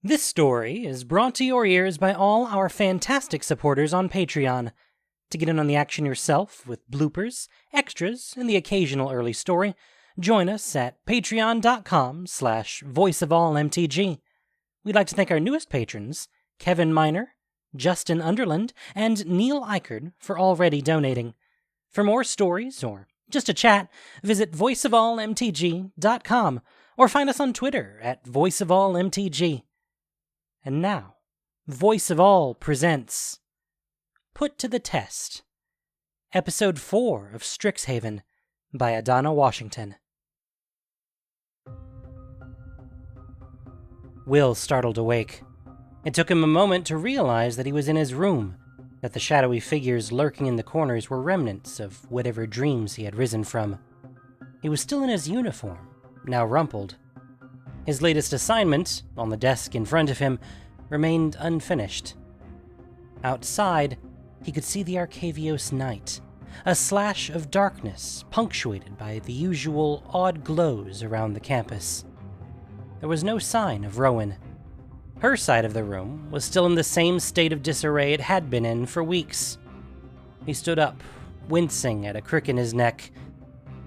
This story is brought to your ears by all our fantastic supporters on Patreon. To get in on the action yourself with bloopers, extras, and the occasional early story, join us at patreon.com/voiceofallmtg. We'd like to thank our newest patrons, Kevin Miner, Justin Underland, and Neil Eichard, for already donating. For more stories or just a chat, visit voiceofallmtg.com or find us on Twitter at voiceofallmtg. And now, Voice of All presents Put to the Test, Episode 4 of Strixhaven by Adana Washington. Will startled awake. It took him a moment to realize that he was in his room, that the shadowy figures lurking in the corners were remnants of whatever dreams he had risen from. He was still in his uniform, now rumpled. His latest assignment, on the desk in front of him, remained unfinished. Outside, he could see the Arcavios night, a slash of darkness punctuated by the usual odd glows around the campus. There was no sign of Rowan. Her side of the room was still in the same state of disarray it had been in for weeks. He stood up, wincing at a crick in his neck,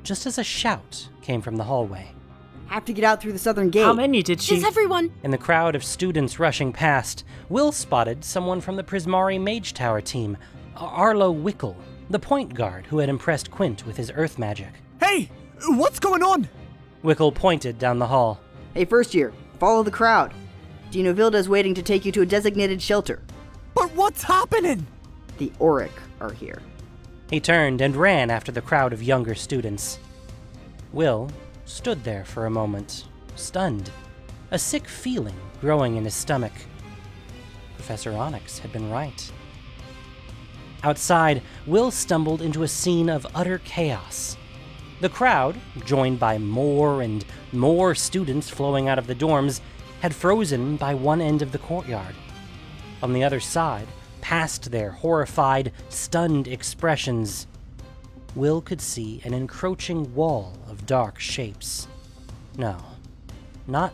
just as a shout came from the hallway. Have to get out through the southern gate. How many did she? Is everyone? In the crowd of students rushing past, Will spotted someone from the Prismari Mage Tower team, Arlo Wickle, the point guard who had impressed Quint with his earth magic. Hey! What's going on? Wickle pointed down the hall. Hey, first year, follow the crowd. Dino Vilda's waiting to take you to a designated shelter. But what's happening? The Oriq are here. He turned and ran after the crowd of younger students. Will stood there for a moment, stunned, a sick feeling growing in his stomach. Professor Onyx had been right. Outside, Will stumbled into a scene of utter chaos. The crowd, joined by more and more students flowing out of the dorms, had frozen by one end of the courtyard. On the other side, past their horrified, stunned expressions, Will could see an encroaching wall of dark shapes. No, not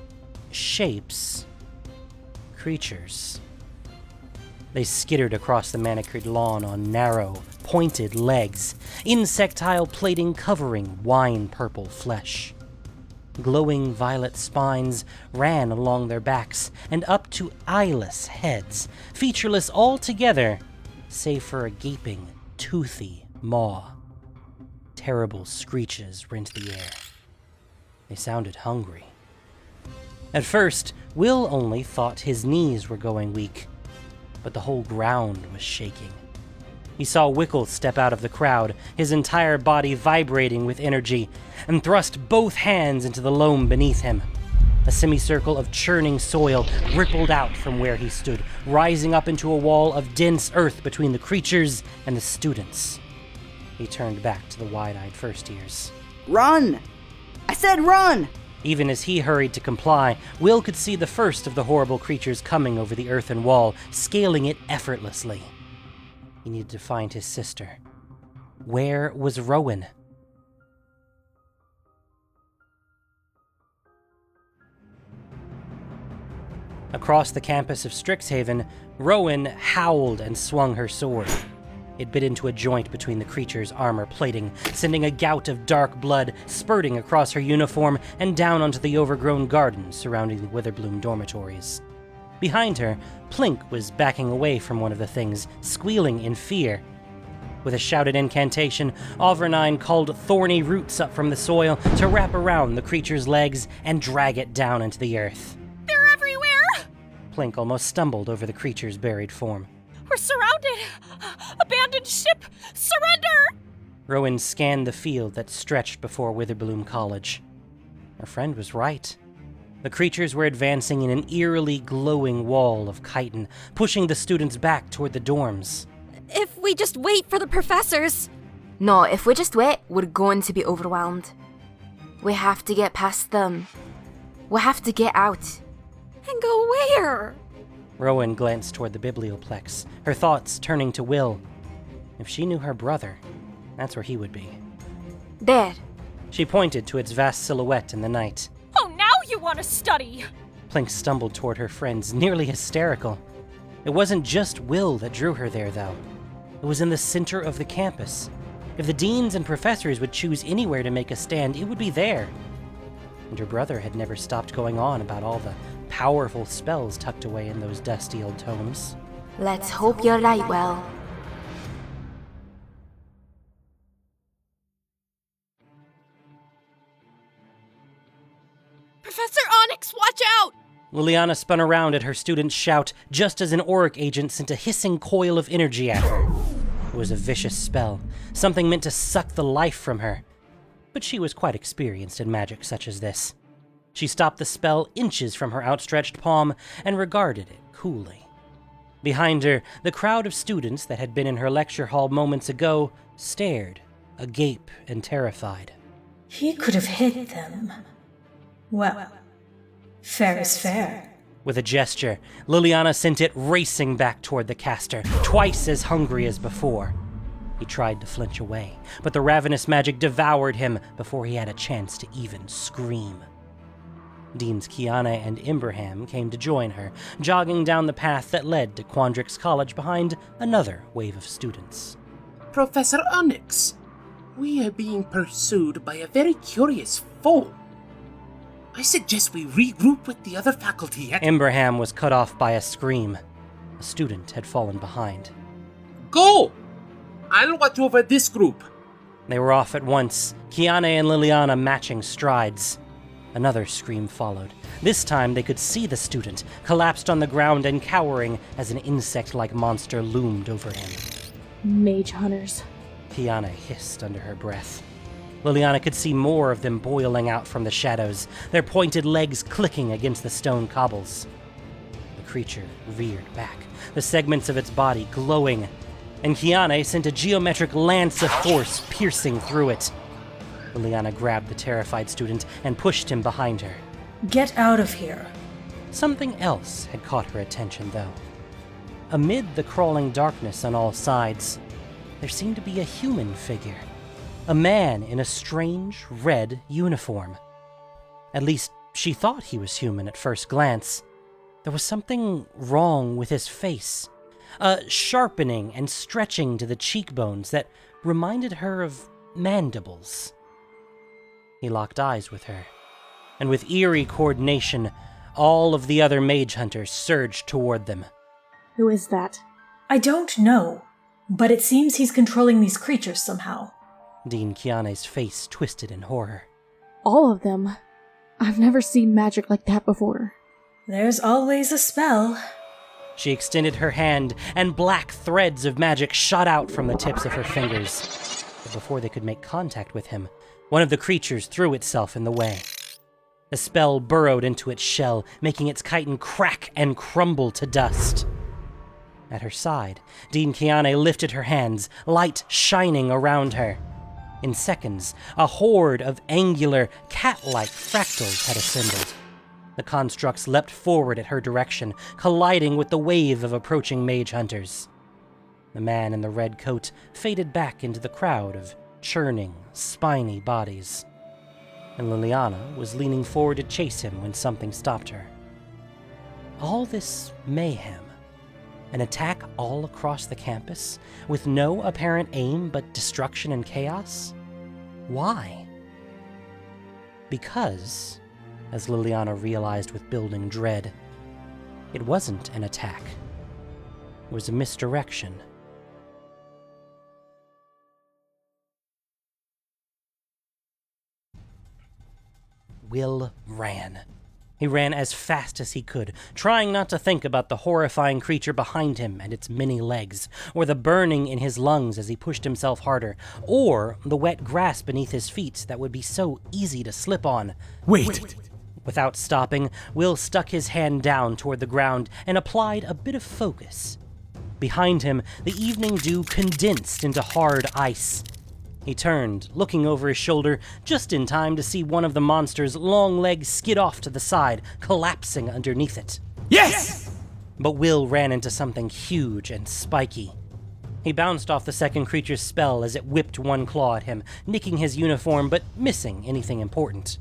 shapes. Creatures. They skittered across the manicured lawn on narrow, pointed legs, insectile plating covering wine-purple flesh. Glowing violet spines ran along their backs and up to eyeless heads, featureless altogether, save for a gaping, toothy maw. Terrible screeches rent the air. They sounded hungry. At first, Will only thought his knees were going weak, but the whole ground was shaking. He saw Wickle step out of the crowd, his entire body vibrating with energy, and thrust both hands into the loam beneath him. A semicircle of churning soil rippled out from where he stood, rising up into a wall of dense earth between the creatures and the students. He turned back to the wide-eyed first years. Run! I said run! Even as he hurried to comply, Will could see the first of the horrible creatures coming over the earthen wall, scaling it effortlessly. He needed to find his sister. Where was Rowan? Across the campus of Strixhaven, Rowan howled and swung her sword. It bit into a joint between the creature's armor plating, sending a gout of dark blood spurting across her uniform and down onto the overgrown garden surrounding the Witherbloom dormitories. Behind her, Plink was backing away from one of the things, squealing in fear. With a shouted incantation, Overnine called thorny roots up from the soil to wrap around the creature's legs and drag it down into the earth. They're everywhere! Plink almost stumbled over the creature's buried form. We're surrounded! Abandoned ship! Surrender! Rowan scanned the field that stretched before Witherbloom College. Her friend was right. The creatures were advancing in an eerily glowing wall of chitin, pushing the students back toward the dorms. If we just wait for the professors... No, if we just wait, we're going to be overwhelmed. We have to get past them. We have to get out. And go where? Rowan glanced toward the biblioplex, her thoughts turning to Will. If she knew her brother, that's where he would be. There. She pointed to its vast silhouette in the night. Oh, now you want to study! Plink stumbled toward her friends, nearly hysterical. It wasn't just Will that drew her there, though. It was in the center of the campus. If the deans and professors would choose anywhere to make a stand, it would be there. And her brother had never stopped going on about all the powerful spells tucked away in those dusty old tomes. Let's hope you're right, Will. Professor Onyx, watch out! Liliana spun around at her student's shout just as an Oriq agent sent a hissing coil of energy at her. It was a vicious spell, something meant to suck the life from her. But she was quite experienced in magic such as this. She stopped the spell inches from her outstretched palm and regarded it coolly. Behind her, the crowd of students that had been in her lecture hall moments ago stared, agape and terrified. He could have hit them. Well, fair is fair. With a gesture, Liliana sent it racing back toward the caster, twice as hungry as before. He tried to flinch away, but the ravenous magic devoured him before he had a chance to even scream. Deans Kiana and Imbraham came to join her, jogging down the path that led to Quandrix College behind another wave of students. Professor Onyx, we are being pursued by a very curious foe. I suggest we regroup with the other faculty at— Imbraham was cut off by a scream. A student had fallen behind. Go! I'll watch over this group. They were off at once, Kiana and Liliana matching strides. Another scream followed. This time they could see the student, collapsed on the ground and cowering as an insect-like monster loomed over him. Mage hunters. Kiana hissed under her breath. Liliana could see more of them boiling out from the shadows, their pointed legs clicking against the stone cobbles. The creature reared back, the segments of its body glowing, and Kiana sent a geometric lance of force piercing through it. Liliana grabbed the terrified student and pushed him behind her. Get out of here. Something else had caught her attention, though. Amid the crawling darkness on all sides, there seemed to be a human figure. A man in a strange red uniform. At least, she thought he was human at first glance. There was something wrong with his face. A sharpening and stretching to the cheekbones that reminded her of mandibles. He locked eyes with her, and with eerie coordination, all of the other mage hunters surged toward them. Who is that? I don't know, but it seems he's controlling these creatures somehow. Dean Kiana's face twisted in horror. All of them? I've never seen magic like that before. There's always a spell. She extended her hand, and black threads of magic shot out from the tips of her fingers. But before they could make contact with him, one of the creatures threw itself in the way. The spell burrowed into its shell, making its chitin crack and crumble to dust. At her side, Dean Kiana lifted her hands, light shining around her. In seconds, a horde of angular, cat-like fractals had assembled. The constructs leapt forward at her direction, colliding with the wave of approaching mage hunters. The man in the red coat faded back into the crowd of churning, spiny bodies. And Liliana was leaning forward to chase him when something stopped her. All this mayhem, an attack all across the campus, with no apparent aim but destruction and chaos? Why? Because, as Liliana realized with building dread, it wasn't an attack. It was a misdirection. Will ran. He ran as fast as he could, trying not to think about the horrifying creature behind him and its many legs, or the burning in his lungs as he pushed himself harder, or the wet grass beneath his feet that would be so easy to slip on. Wait. Without stopping, Will stuck his hand down toward the ground and applied a bit of focus. Behind him, the evening dew condensed into hard ice. He turned, looking over his shoulder, just in time to see one of the monster's long legs skid off to the side, collapsing underneath it. Yes! But Will ran into something huge and spiky. He bounced off the second creature's spell as it whipped one claw at him, nicking his uniform but missing anything important.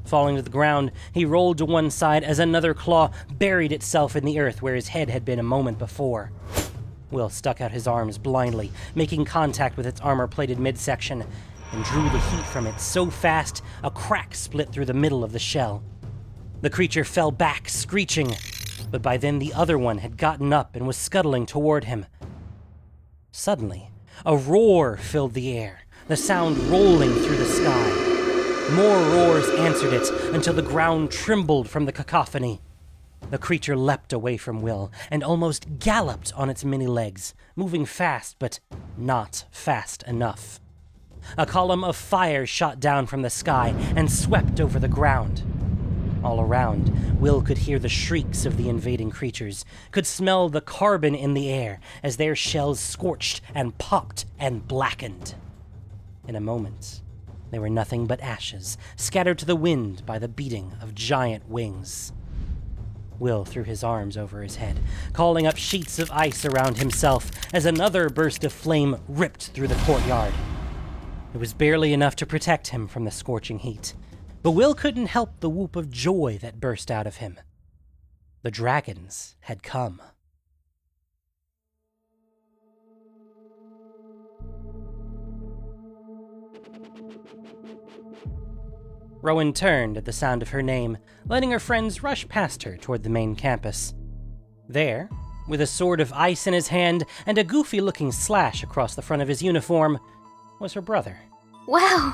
Falling to the ground, he rolled to one side as another claw buried itself in the earth where his head had been a moment before. Will stuck out his arms blindly, making contact with its armor-plated midsection, and drew the heat from it so fast a crack split through the middle of the shell. The creature fell back, screeching, but by then the other one had gotten up and was scuttling toward him. Suddenly, a roar filled the air, the sound rolling through the sky. More roars answered it until the ground trembled from the cacophony. The creature leapt away from Will and almost galloped on its many legs, moving fast but not fast enough. A column of fire shot down from the sky and swept over the ground. All around, Will could hear the shrieks of the invading creatures, could smell the carbon in the air as their shells scorched and popped and blackened. In a moment, they were nothing but ashes, scattered to the wind by the beating of giant wings. Will threw his arms over his head, calling up sheets of ice around himself as another burst of flame ripped through the courtyard. It was barely enough to protect him from the scorching heat, but Will couldn't help the whoop of joy that burst out of him. The dragons had come. Rowan turned at the sound of her name, letting her friends rush past her toward the main campus. There, with a sword of ice in his hand and a goofy-looking slash across the front of his uniform, was her brother. Wow!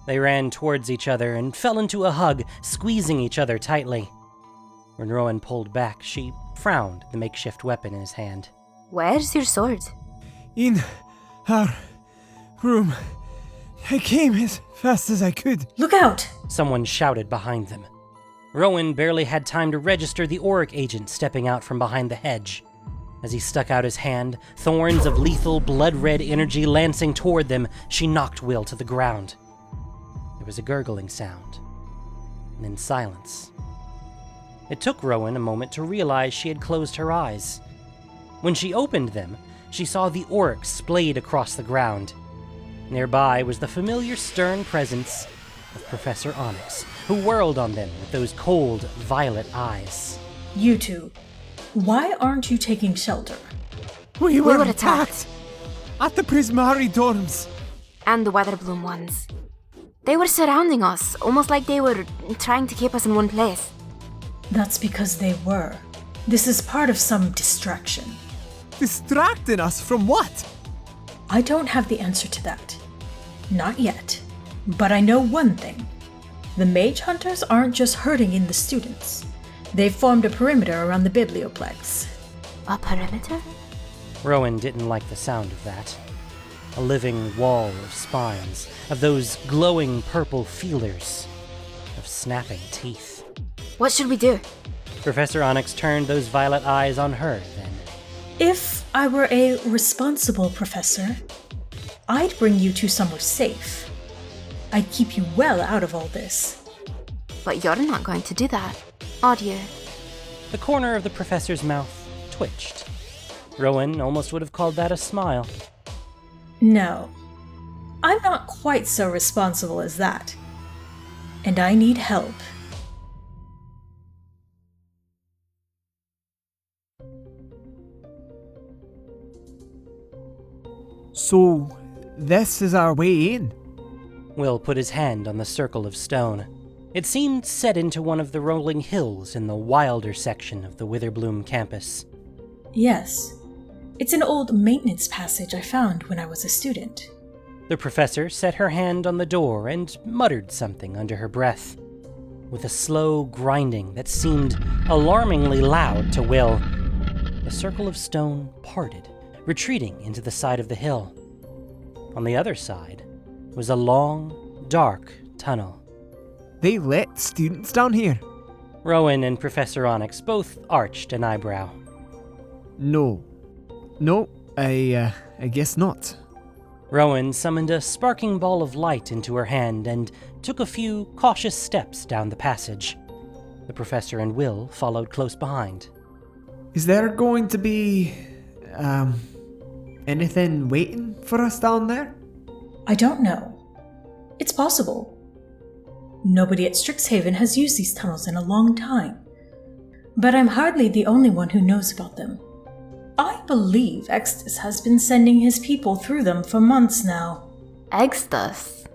They ran towards each other and fell into a hug, squeezing each other tightly. When Rowan pulled back, she frowned at the makeshift weapon in his hand. Where's your sword? In our room. I came as fast as I could. Look out! Someone shouted behind them. Rowan barely had time to register the Oriq agent stepping out from behind the hedge. As he stuck out his hand, thorns of lethal, blood-red energy lancing toward them, she knocked Will to the ground. There was a gurgling sound, and then silence. It took Rowan a moment to realize she had closed her eyes. When she opened them, she saw the Oriq splayed across the ground. Nearby was the familiar stern presence of Professor Onyx, who whirled on them with those cold, violet eyes. You two, why aren't you taking shelter? We were attacked. At the Prismari dorms. And the Weatherbloom ones. They were surrounding us, almost like they were trying to keep us in one place. That's because they were. This is part of some distraction. Distracting us from what? I don't have the answer to that. Not yet. But I know one thing. The mage hunters aren't just herding in the students. They've formed a perimeter around the biblioplex. A perimeter? Rowan didn't like the sound of that. A living wall of spines, of those glowing purple feelers, of snapping teeth. What should we do? Professor Onyx turned those violet eyes on her, then. If I were a responsible professor, I'd bring you to somewhere safe. I'd keep you well out of all this. But you're not going to do that, are you? The corner of the professor's mouth twitched. Rowan almost would have called that a smile. No, I'm not quite so responsible as that. And I need help. So, this is our way in? Will put his hand on the circle of stone. It seemed set into one of the rolling hills in the wilder section of the Witherbloom campus. Yes. It's an old maintenance passage I found when I was a student. The professor set her hand on the door and muttered something under her breath. With a slow grinding that seemed alarmingly loud to Will, the circle of stone parted, retreating into the side of the hill. On the other side was a long, dark tunnel. They let students down here? Rowan and Professor Onyx both arched an eyebrow. No, I guess not. Rowan summoned a sparking ball of light into her hand and took a few cautious steps down the passage. The professor and Will followed close behind. Is there going to be, anything waiting for us down there? I don't know. It's possible. Nobody at Strixhaven has used these tunnels in a long time. But I'm hardly the only one who knows about them. I believe Extus has been sending his people through them for months now. Extus?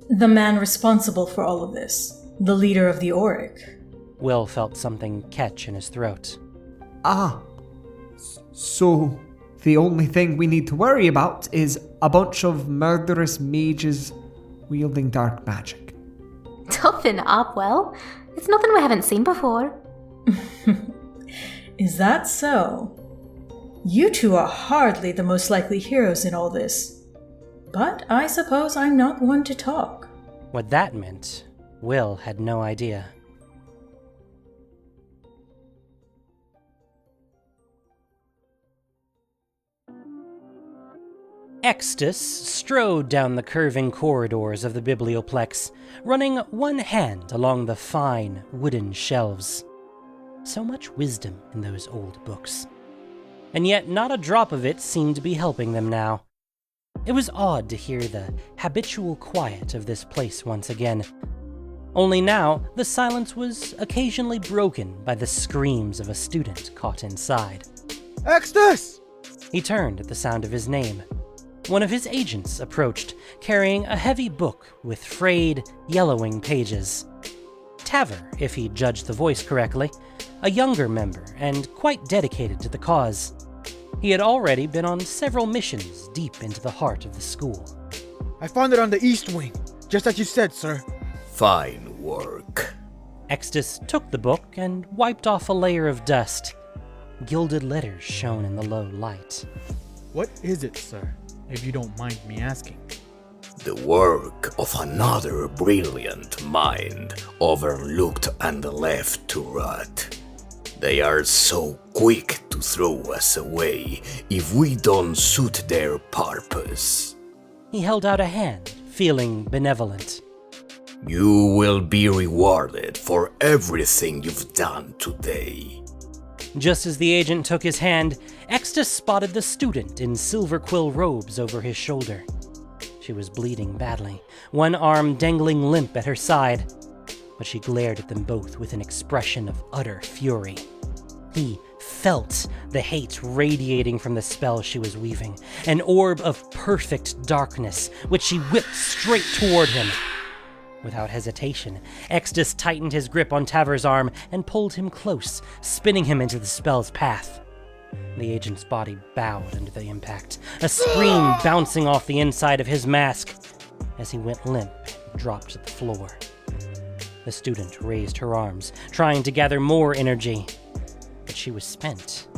The man responsible for all of this. The leader of the Oriq. Will felt something catch in his throat. So the only thing we need to worry about is a bunch of murderous mages wielding dark magic. Toughen up, Will. It's nothing we haven't seen before. Is that so? You two are hardly the most likely heroes in all this. But I suppose I'm not one to talk. What that meant, Will had no idea. Extus strode down the curving corridors of the biblioplex, running one hand along the fine wooden shelves. So much wisdom in those old books. And yet not a drop of it seemed to be helping them now. It was odd to hear the habitual quiet of this place once again. Only now, the silence was occasionally broken by the screams of a student caught inside. Extus! He turned at the sound of his name. One of his agents approached, carrying a heavy book with frayed, yellowing pages. Taver, if he judged the voice correctly, a younger member and quite dedicated to the cause. He had already been on several missions deep into the heart of the school. I found it on the east wing, just as you said, sir. Fine work. Extus took the book and wiped off a layer of dust. Gilded letters shone in the low light. What is it, sir, if you don't mind me asking? The work of another brilliant mind, overlooked and left to rot. They are so quick to throw us away if we don't suit their purpose. He held out a hand, feeling benevolent. You will be rewarded for everything you've done today. Just as the agent took his hand, Extus spotted the student in silver quill robes over his shoulder. She was bleeding badly, one arm dangling limp at her side, but she glared at them both with an expression of utter fury. He felt the hate radiating from the spell she was weaving, an orb of perfect darkness, which she whipped straight toward him. Without hesitation, Extus tightened his grip on Taver's arm and pulled him close, spinning him into the spell's path. The agent's body bowed under the impact, a scream bouncing off the inside of his mask as he went limp and dropped to the floor. The student raised her arms, trying to gather more energy, but she was spent.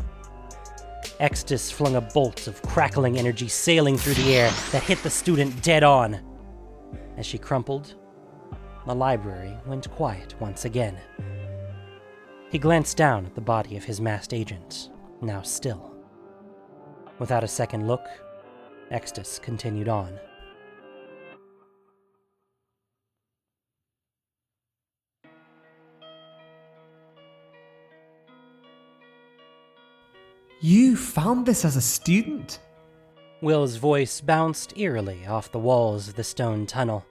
Extus flung a bolt of crackling energy sailing through the air that hit the student dead on. As she crumpled, the library went quiet once again. He glanced down at the body of his masked agent, now still. Without a second look, Extus continued on. You found this as a student? Will's voice bounced eerily off the walls of the stone tunnel.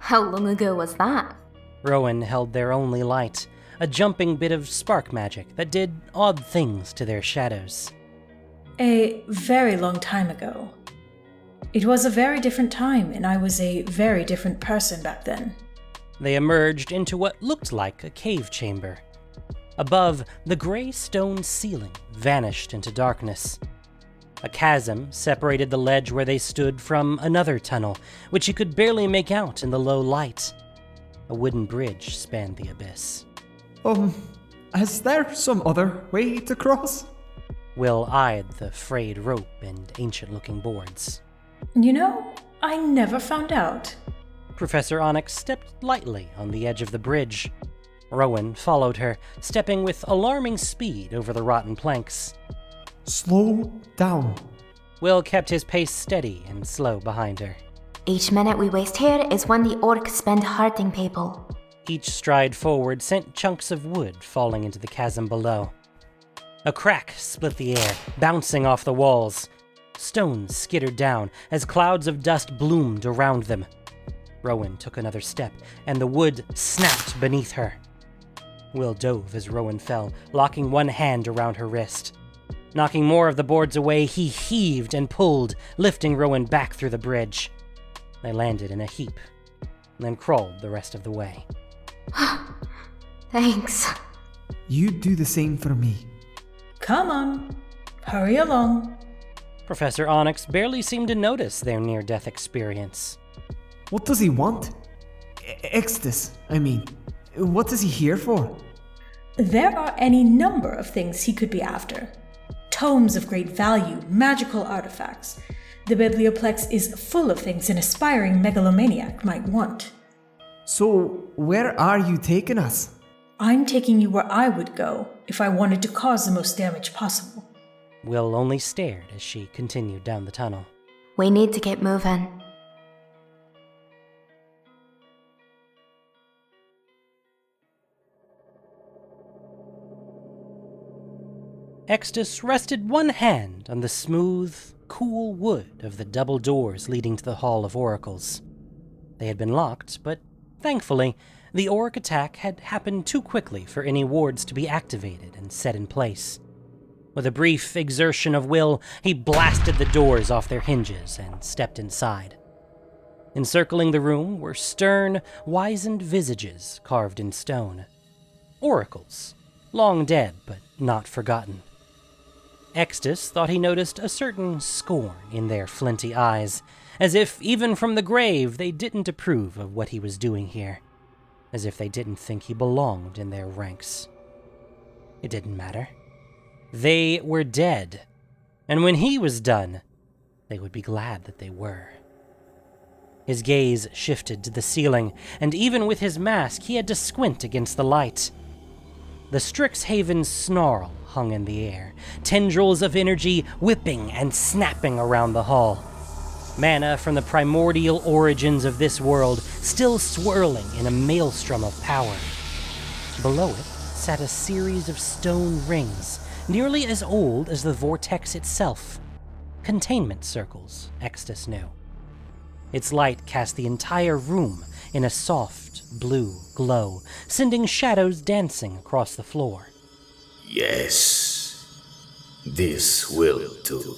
How long ago was that? Rowan held their only light, a jumping bit of spark magic that did odd things to their shadows. A very long time ago. It was a very different time, and I was a very different person back then. They emerged into what looked like a cave chamber. Above, the gray stone ceiling vanished into darkness. A chasm separated the ledge where they stood from another tunnel, which you could barely make out in the low light. A wooden bridge spanned the abyss. Is there some other way to cross? Will eyed the frayed rope and ancient-looking boards. You know, I never found out. Professor Onyx stepped lightly on the edge of the bridge. Rowan followed her, stepping with alarming speed over the rotten planks. Slow down. Will kept his pace steady and slow behind her. Each minute we waste here is when the Oriq spend hurting people. Each stride forward sent chunks of wood falling into the chasm below. A crack split the air, bouncing off the walls. Stones skittered down as clouds of dust bloomed around them. Rowan took another step, and the wood snapped beneath her. Will dove as Rowan fell, locking one hand around her wrist. Knocking more of the boards away, he heaved and pulled, lifting Rowan back through the bridge. They landed in a heap, then crawled the rest of the way. Thanks. You do the same for me. Come on, hurry along. Professor Onyx barely seemed to notice their near-death experience. What does he want? Extus, I mean. What is he here for? There are any number of things he could be after. Tomes of great value, magical artifacts. The Biblioplex is full of things an aspiring megalomaniac might want. So, where are you taking us? I'm taking you where I would go if I wanted to cause the most damage possible. Will only stared as she continued down the tunnel. We need to get moving. Extus rested one hand on the smooth, cool wood of the double doors leading to the Hall of Oracles. They had been locked, but thankfully, the Oriq attack had happened too quickly for any wards to be activated and set in place. With a brief exertion of will, he blasted the doors off their hinges and stepped inside. Encircling the room were stern, wizened visages carved in stone. Oracles, long dead but not forgotten. Extus thought he noticed a certain scorn in their flinty eyes, as if even from the grave they didn't approve of what he was doing here, as if they didn't think he belonged in their ranks. It didn't matter. They were dead, and when he was done, they would be glad that they were. His gaze shifted to the ceiling, and even with his mask, he had to squint against the light. The Strixhaven snarl hung in the air, tendrils of energy whipping and snapping around the hall. Mana from the primordial origins of this world still swirling in a maelstrom of power. Below it sat a series of stone rings, nearly as old as the vortex itself. Containment circles, Extus knew. Its light cast the entire room in a soft, blue glow, sending shadows dancing across the floor. Yes, this will do.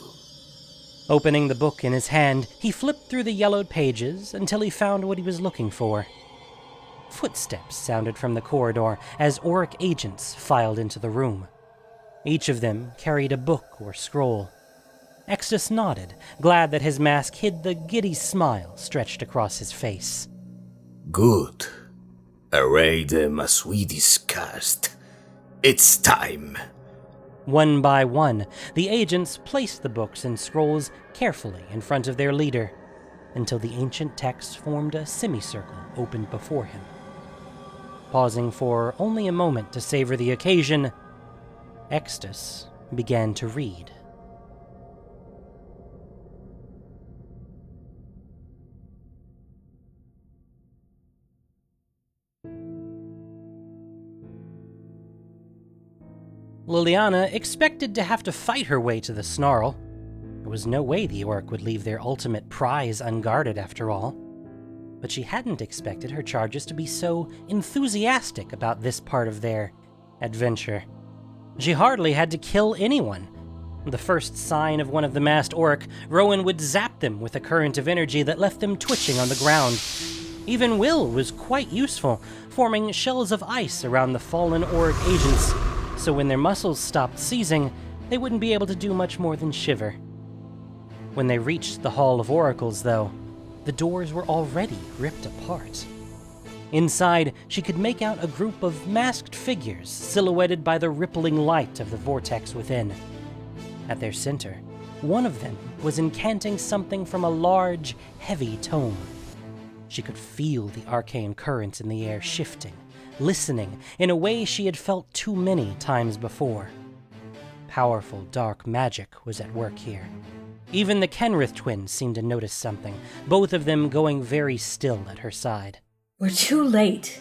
Opening the book in his hand, he flipped through the yellowed pages until he found what he was looking for. Footsteps sounded from the corridor as Oriq agents filed into the room. Each of them carried a book or scroll. Extus nodded, glad that his mask hid the giddy smile stretched across his face. Good. Array them as we discussed. It's time. One by one, the agents placed the books and scrolls carefully in front of their leader, until the ancient text formed a semicircle opened before him. Pausing for only a moment to savor the occasion, Extus began to read. Liliana expected to have to fight her way to the snarl. There was no way the Oriq would leave their ultimate prize unguarded after all. But she hadn't expected her charges to be so enthusiastic about this part of their adventure. She hardly had to kill anyone. The first sign of one of the masked Oriq, Rowan would zap them with a current of energy that left them twitching on the ground. Even Will was quite useful, forming shells of ice around the fallen Oriq agents, so when their muscles stopped seizing, they wouldn't be able to do much more than shiver. When they reached the Hall of Oracles, though, the doors were already ripped apart. Inside, she could make out a group of masked figures silhouetted by the rippling light of the vortex within. At their center, one of them was incanting something from a large, heavy tome. She could feel the arcane currents in the air shifting, listening in a way she had felt too many times before. Powerful dark magic was at work here. Even the Kenrith twins seemed to notice something, both of them going very still at her side. We're too late.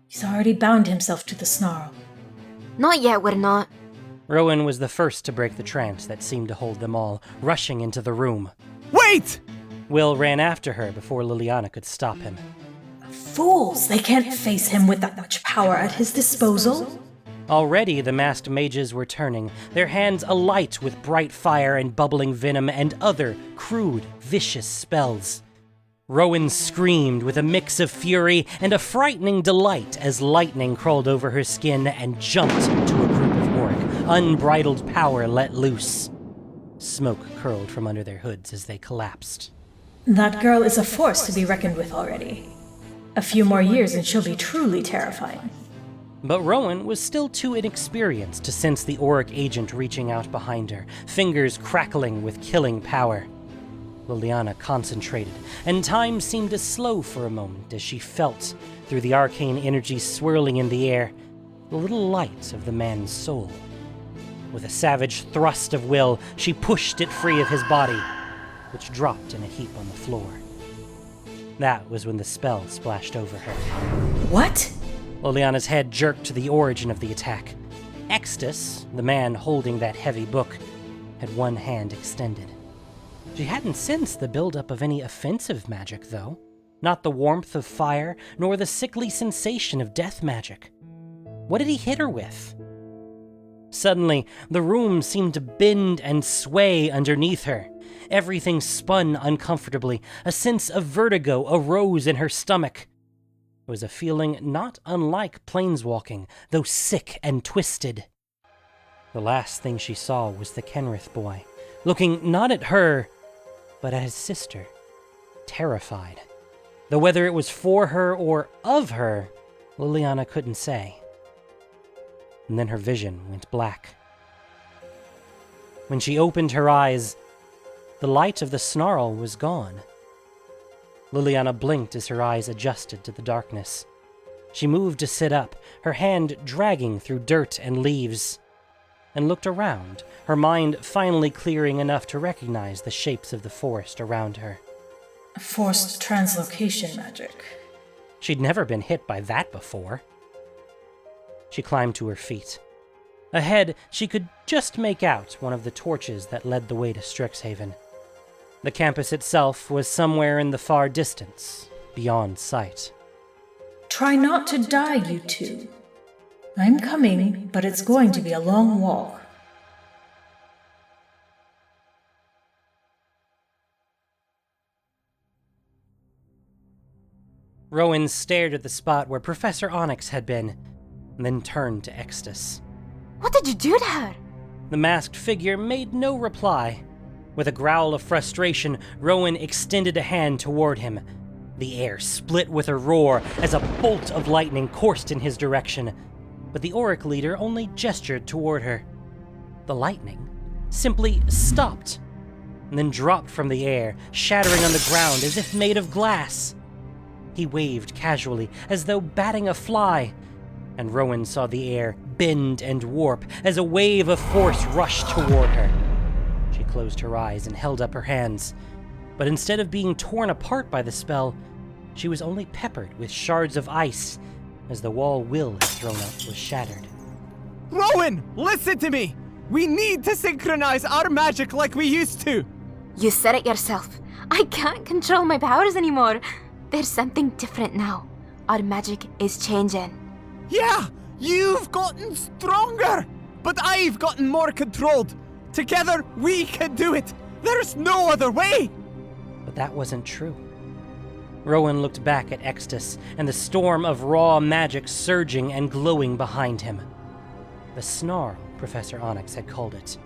He's already bound himself to the snarl. Not yet, we're not. Rowan was the first to break the trance that seemed to hold them all, rushing into the room. Wait! Will ran after her before Liliana could stop him. Fools! They can't face him with that much power at his disposal. Already the masked mages were turning, their hands alight with bright fire and bubbling venom and other crude, vicious spells. Rowan screamed with a mix of fury and a frightening delight as lightning crawled over her skin and jumped to a group of Oriq, unbridled power let loose. Smoke curled from under their hoods as they collapsed. That girl is a force to be reckoned with already. A few more years and she'll be truly terrifying. But Rowan was still too inexperienced to sense the Oriq agent reaching out behind her, fingers crackling with killing power. Liliana concentrated, and time seemed to slow for a moment as she felt, through the arcane energy swirling in the air, the little light of the man's soul. With a savage thrust of will, she pushed it free of his body, which dropped in a heap on the floor. That was when the spell splashed over her. What? Liliana's head jerked to the origin of the attack. Extus, the man holding that heavy book, had one hand extended. She hadn't sensed the buildup of any offensive magic, though. Not the warmth of fire, nor the sickly sensation of death magic. What did he hit her with? Suddenly, the room seemed to bend and sway underneath her. Everything spun uncomfortably. A sense of vertigo arose in her stomach. It was a feeling not unlike planeswalking, though sick and twisted. The last thing she saw was the Kenrith boy, looking not at her, but at his sister, terrified. Though whether it was for her or of her, Liliana couldn't say. And then her vision went black. When she opened her eyes, the light of the snarl was gone. Liliana blinked as her eyes adjusted to the darkness. She moved to sit up, her hand dragging through dirt and leaves, and looked around, her mind finally clearing enough to recognize the shapes of the forest around her. Forced translocation magic. She'd never been hit by that before. She climbed to her feet. Ahead, she could just make out one of the torches that led the way to Strixhaven. The campus itself was somewhere in the far distance, beyond sight. Try not to die, you two. I'm coming, but it's going to be a long walk. Rowan stared at the spot where Professor Onyx had been, and then turned to Extus. What did you do to her? The masked figure made no reply. With a growl of frustration, Rowan extended a hand toward him. The air split with a roar as a bolt of lightning coursed in his direction, but the Oriq leader only gestured toward her. The lightning simply stopped, and then dropped from the air, shattering on the ground as if made of glass. He waved casually, as though batting a fly, and Rowan saw the air bend and warp as a wave of force rushed toward her. She closed her eyes and held up her hands, but instead of being torn apart by the spell, she was only peppered with shards of ice as the wall Will had thrown up was shattered. Rowan, listen to me! We need to synchronize our magic like we used to! You said it yourself. I can't control my powers anymore. There's something different now. Our magic is changing. Yeah, you've gotten stronger, but I've gotten more controlled. Together, we can do it. There's no other way. But that wasn't true. Rowan looked back at Extus and the storm of raw magic surging and glowing behind him. The snarl, Professor Onyx had called it.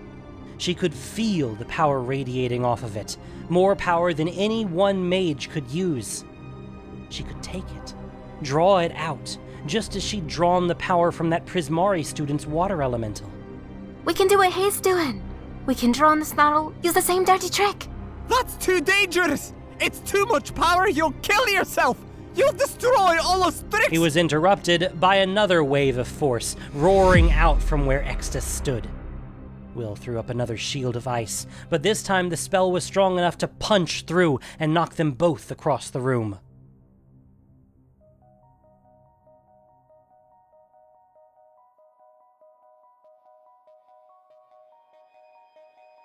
She could feel the power radiating off of it, more power than any one mage could use. She could take it, draw it out, just as she'd drawn the power from that Prismari student's water elemental. We can do what he's doing. We can draw on the snarl, use the same dirty trick. That's too dangerous! It's too much power, you'll kill yourself! You'll destroy all of Strix! He was interrupted by another wave of force, roaring out from where Extus stood. Will threw up another shield of ice, but this time the spell was strong enough to punch through and knock them both across the room.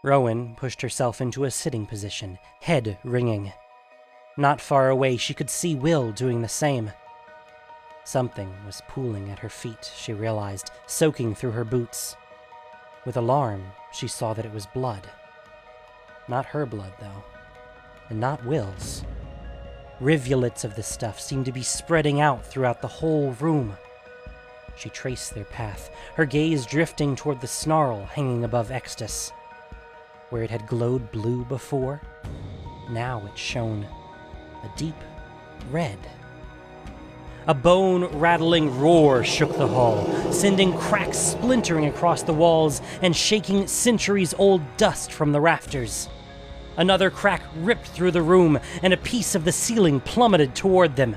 Rowan pushed herself into a sitting position, head ringing. Not far away, she could see Will doing the same. Something was pooling at her feet, she realized, soaking through her boots. With alarm, she saw that it was blood. Not her blood, though, and not Will's. Rivulets of the stuff seemed to be spreading out throughout the whole room. She traced their path, her gaze drifting toward the snarl hanging above Extus. Where it had glowed blue before, now it shone a deep red. A bone-rattling roar shook the hall, sending cracks splintering across the walls and shaking centuries-old dust from the rafters. Another crack ripped through the room, and a piece of the ceiling plummeted toward them.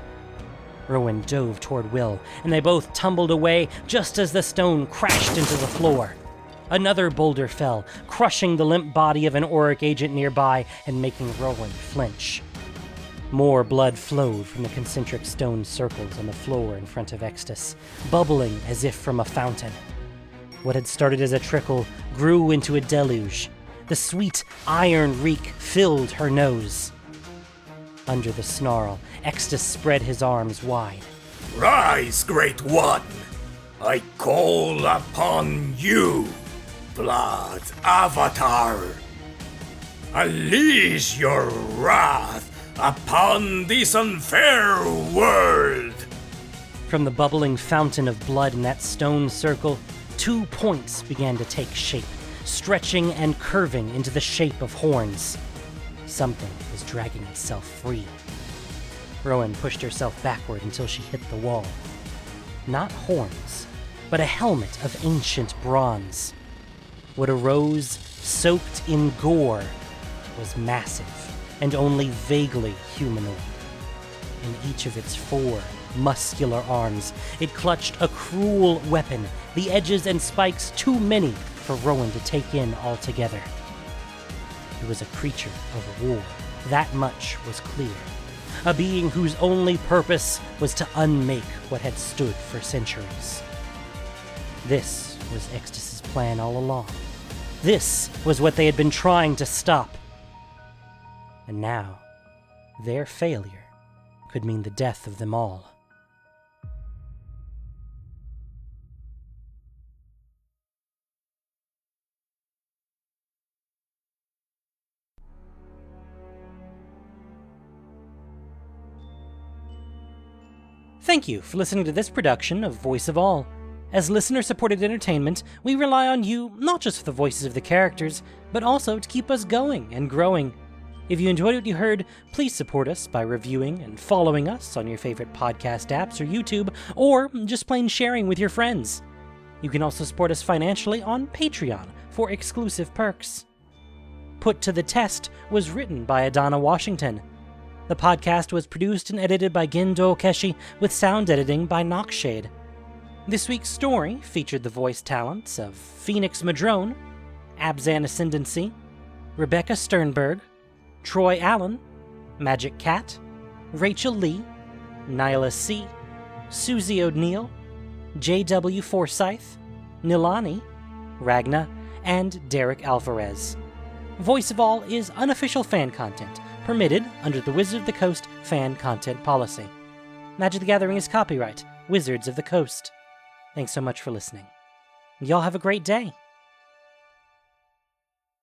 Rowan dove toward Will, and they both tumbled away just as the stone crashed into the floor. Another boulder fell, crushing the limp body of an Oriq agent nearby and making Rowan flinch. More blood flowed from the concentric stone circles on the floor in front of Extus, bubbling as if from a fountain. What had started as a trickle grew into a deluge. The sweet iron reek filled her nose. Under the snarl, Extus spread his arms wide. Rise, Great One! I call upon you, Blood Avatar! Unleash your wrath upon this unfair world! From the bubbling fountain of blood in that stone circle, 2 points began to take shape, stretching and curving into the shape of horns. Something was dragging itself free. Rowan pushed herself backward until she hit the wall. Not horns, but a helmet of ancient bronze. What arose, soaked in gore, was massive and only vaguely humanoid. In each of its 4 muscular arms, it clutched a cruel weapon, the edges and spikes too many for Rowan to take in altogether. It was a creature of war, that much was clear. A being whose only purpose was to unmake what had stood for centuries. This was Extus's plan all along. This was what they had been trying to stop. And now, their failure could mean the death of them all. Thank you for listening to this production of Voice of All. As listener-supported entertainment, we rely on you not just for the voices of the characters, but also to keep us going and growing. If you enjoyed what you heard, please support us by reviewing and following us on your favorite podcast apps or YouTube, or just plain sharing with your friends. You can also support us financially on Patreon for exclusive perks. Put to the Test was written by Adana Washington. The podcast was produced and edited by Gendo Keshi, with sound editing by Nockshade. This week's story featured the voice talents of Phoenix Madrone, Abzan Ascendancy, Rebecca Sternberg, Troy Allen, Magic Cat, Rachel Lee, Nyla C., Susie O'Neill, J.W. Forsyth, Nilani, Ragna, and Derek Alvarez. Voice of All is unofficial fan content, permitted under the Wizards of the Coast fan content policy. Magic the Gathering is copyright Wizards of the Coast. Thanks so much for listening. Y'all have a great day.